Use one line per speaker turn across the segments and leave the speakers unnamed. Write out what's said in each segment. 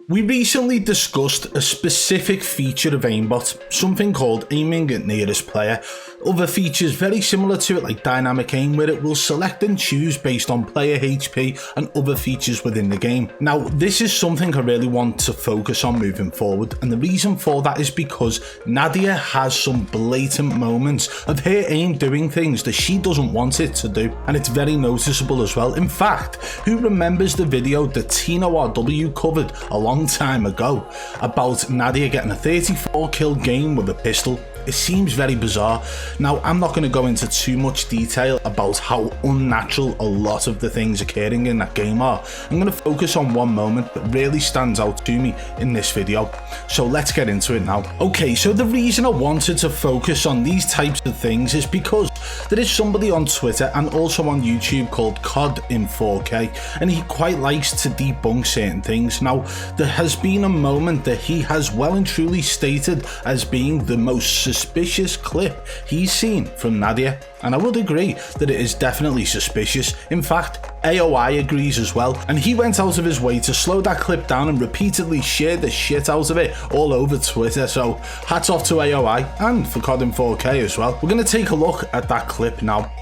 We recently discussed a specific feature of AIMBOT, something called aiming at nearest player. Other features very similar to it like dynamic aim, where it will select and choose based on player HP and other features within the game. Now this is something I really want to focus on moving forward, and the reason for that is because Nadia has some blatant moments of her aim doing things that she doesn't want it to do, and it's very noticeable as well. In fact, who remembers the video that Tino RW covered a long time ago about Nadia getting a 34 kill game with a pistol? It seems very bizarre. Now, I'm not going to go into too much detail about how unnatural a lot of the things occurring in that game are. I'm going to focus on one moment that really stands out to me in this video. So let's get into it now. Okay, so the reason I wanted to focus on these types of things is because there is somebody on Twitter and also on YouTube called COD in 4K, and he quite likes to debunk certain things. Now, there has been a moment that he has well and truly stated as being the most suspicious clip he's seen from Nadia, and I would agree that it is definitely suspicious. In fact, AOI agrees as well, and he went out of his way to slow that clip down and repeatedly shared the shit out of it all over Twitter, so hats off to AOI and for COD in 4K as well. We're going to take a look at that clip now.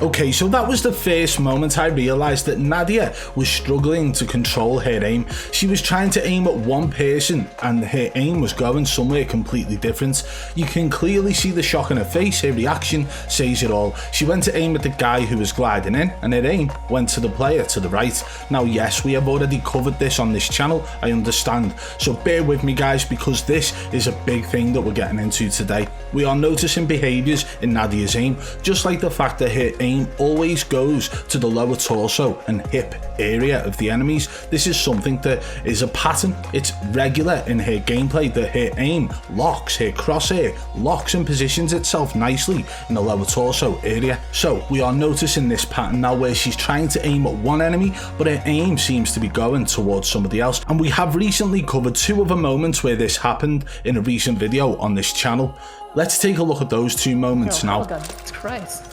Okay, so that was the first moment I realised that Nadia was struggling to control her aim. She was trying to aim at one person and her aim was going somewhere completely different. You can clearly see the shock in her face. Her reaction says it all. She went to aim at the guy who was gliding in and her aim went to the player to the right. Now yes, we have already covered this on this channel, I understand, so bear with me guys, because this is a big thing that we're getting into today. We are noticing behaviours in Nadia's aim, just like the fact that her aim always goes to the lower torso and hip area of the enemies. This is something that is a pattern. It's regular in her gameplay that her aim locks, her crosshair locks and positions itself nicely in the lower torso area. So we are noticing this pattern now where she's trying to aim at one enemy, but her aim seems to be going towards somebody else. And we have recently covered two other moments where this happened in a recent video on this channel. Let's take a look at those two moments now.
Jesus Christ.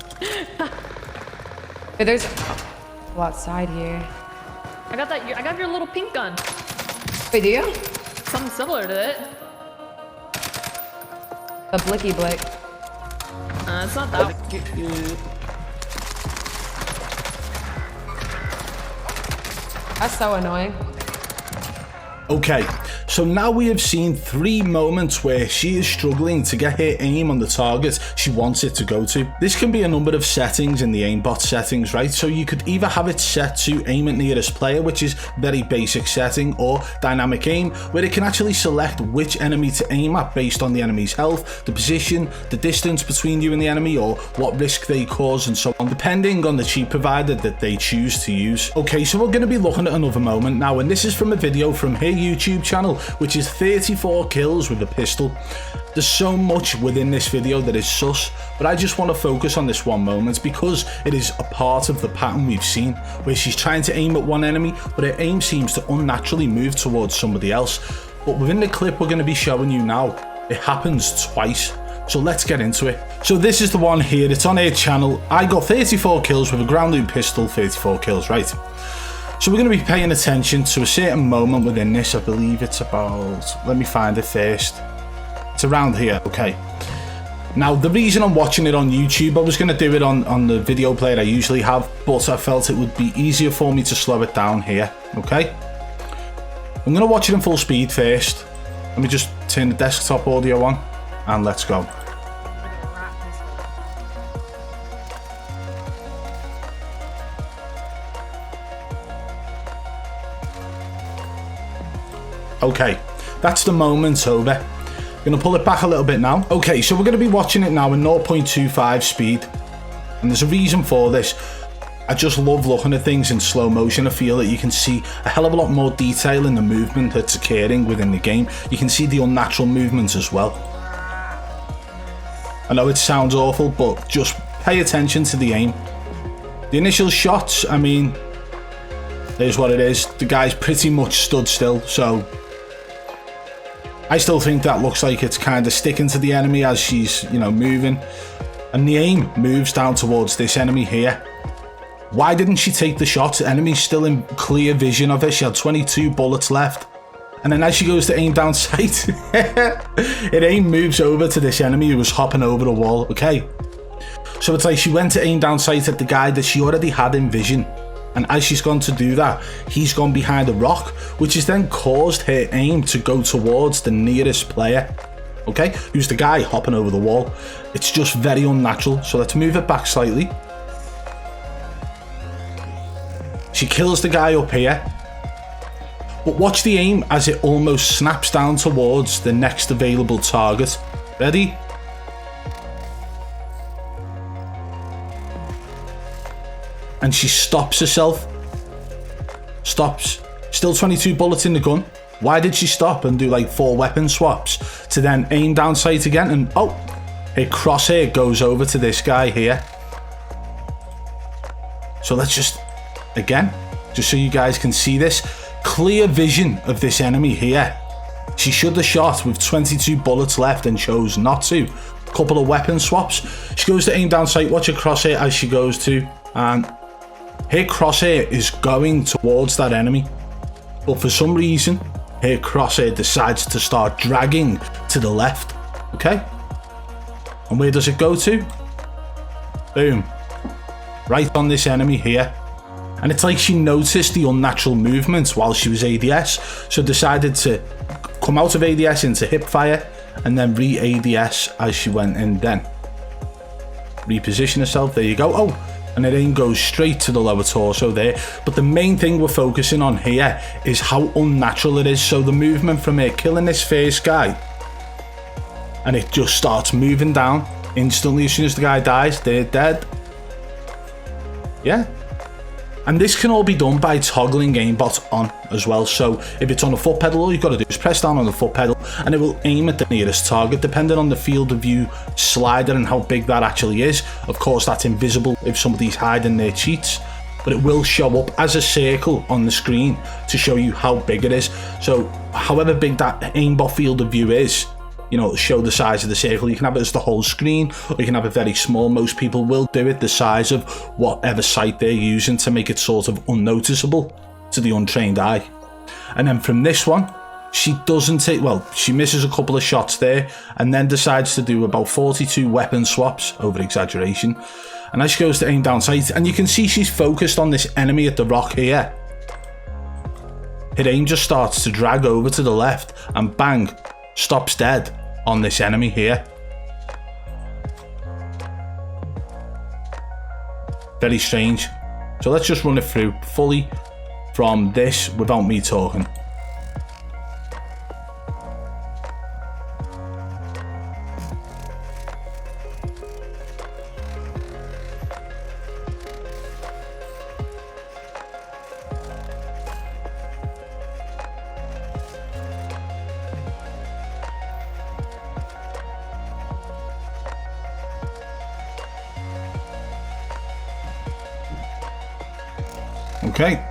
Hey, there's outside here. I got your little pink gun.
Wait, do you?
Something similar to it.
A blicky blick.
It's not that.
That's so annoying.
Okay, so now we have seen three moments where she is struggling to get her aim on the target she wants it to go to. This can be a number of settings in the aimbot settings, right? So you could either have it set to aim at nearest player, which is very basic setting, or dynamic aim, where it can actually select which enemy to aim at based on the enemy's health, the position, the distance between you and the enemy, or what risk they cause, and so on, depending on the cheat provider that they choose to use. Okay, so we're going to be looking at another moment now, and this is from a video from her YouTube channel, which is 34 kills with a pistol. There's so much within this video that is sus, but I just want to focus on this one moment because it is a part of the pattern we've seen where she's trying to aim at one enemy, but her aim seems to unnaturally move towards somebody else. But within the clip we're going to be showing you now, it happens twice. So let's get into it. So this is the one here, it's on her channel. I got 34 kills with a ground loop pistol, 34 kills, right? So we're going to be paying attention to a certain moment within this. I believe it's about, let me find it first. It's around here, okay. Now the reason I'm watching it on YouTube, I was going to do it on the video player I usually have, but I felt it would be easier for me to slow it down here, okay. I'm going to watch it in full speed first. Let me just turn the desktop audio on and let's go. Okay, that's the moment over. I'm going to pull it back a little bit now. Okay, so we're going to be watching it now in 0.25 speed. And there's a reason for this. I just love looking at things in slow motion. I feel that you can see a hell of a lot more detail in the movement that's occurring within the game. You can see the unnatural movements as well. I know it sounds awful, but just pay attention to the aim. The initial shots, I mean, here's what it is. The guy's pretty much stood still, so I still think that looks like it's kind of sticking to the enemy as she's, you know, moving. And the aim moves down towards this enemy here. Why didn't she take the shot? The enemy's still in clear vision of her. She had 22 bullets left. And then as she goes to aim down sight, it aim moves over to this enemy who was hopping over the wall, okay? So it's like she went to aim down sight at the guy that she already had in vision. And as she's gone to do that, he's gone behind a rock, which has then caused her aim to go towards the nearest player, okay? Who's the guy hopping over the wall. It's just very unnatural. So let's move it back slightly. She kills the guy up here. But watch the aim as it almost snaps down towards the next available target. Ready? And she stops herself. Stops. Still 22 bullets in the gun. Why did she stop and do like 4 weapon swaps to then aim down sight again? And oh, her crosshair goes over to this guy here. So let's just, again, just so you guys can see this. Clear vision of this enemy here. She should have shot with 22 bullets left and chose not to. Couple of weapon swaps. She goes to aim down sight. Watch her crosshair as she goes to, and her crosshair is going towards that enemy. But for some reason, her crosshair decides to start dragging to the left. Okay? And where does it go to? Boom. Right on this enemy here. And it's like she noticed the unnatural movements while she was ADS, so decided to come out of ADS into hip fire and then re-ADS as she went in then. Reposition herself, there you go. Oh, and it aim goes straight to the lower torso there. But the main thing we're focusing on here is how unnatural it is. So the movement from her killing this first guy, and it just starts moving down instantly as soon as the guy dies, they're dead. Yeah. And this can all be done by toggling aimbot on as well. So if it's on the foot pedal, all you've got to do is press down on the foot pedal and it will aim at the nearest target, depending on the field of view slider and how big that actually is. Of course, that's invisible if somebody's hiding their cheats, but it will show up as a circle on the screen to show you how big it is. So however big that aimbot field of view is, you know, show the size of the circle. You can have it as the whole screen, or you can have it very small. Most people will do it the size of whatever sight they're using to make it sort of unnoticeable to the untrained eye. And then from this one, she doesn't take, well, she misses a couple of shots there and then decides to do about 42 weapon swaps, over exaggeration. And as she goes to aim down sight, and you can see she's focused on this enemy at the rock here. Her aim just starts to drag over to the left and bang, stops dead on this enemy here. Very strange. So let's just run it through fully from this without me talking. Okay,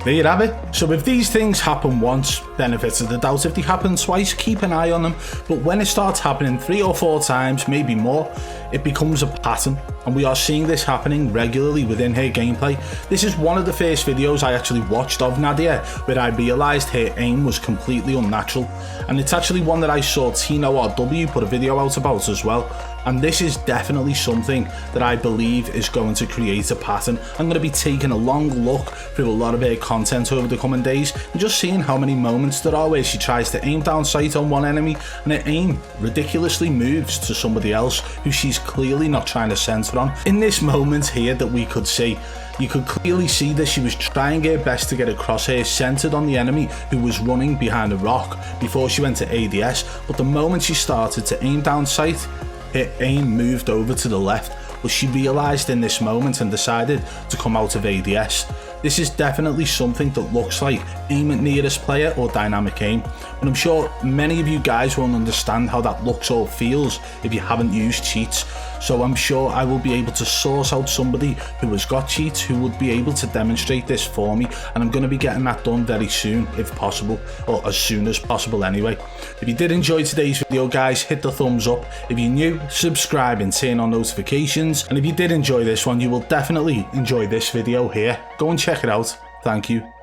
there you have it. So if these things happen once, benefits of the doubt. If they happen twice, keep an eye on them. But when it starts happening 3 or 4 times, maybe more, it becomes a pattern. And we are seeing this happening regularly within her gameplay. This is one of the first videos I actually watched of Nadia, where I realised her aim was completely unnatural. And it's actually one that I saw Tino RW put a video out about as well. And this is definitely something that I believe is going to create a pattern. I'm going to be taking a long look through a lot of her content over the coming days and just seeing how many moments there are where she tries to aim down sight on one enemy and her aim ridiculously moves to somebody else who she's clearly not trying to center on. In this moment here that we could see, you could clearly see that she was trying her best to get her crosshair centered on the enemy who was running behind a rock before she went to ADS, but the moment she started to aim down sight, her aim moved over to the left, but she realised in this moment and decided to come out of ADS. This is definitely something that looks like aim at nearest player or dynamic aim, but I'm sure many of you guys won't understand how that looks or feels if you haven't used cheats. So I'm sure I will be able to source out somebody who has got cheats who would be able to demonstrate this for me, and I'm going to be getting that done very soon if possible, or as soon as possible anyway. If you did enjoy today's video guys, hit the thumbs up. If you're new, subscribe and turn on notifications, and if you did enjoy this one, you will definitely enjoy this video here. Go and check it out. Thank you.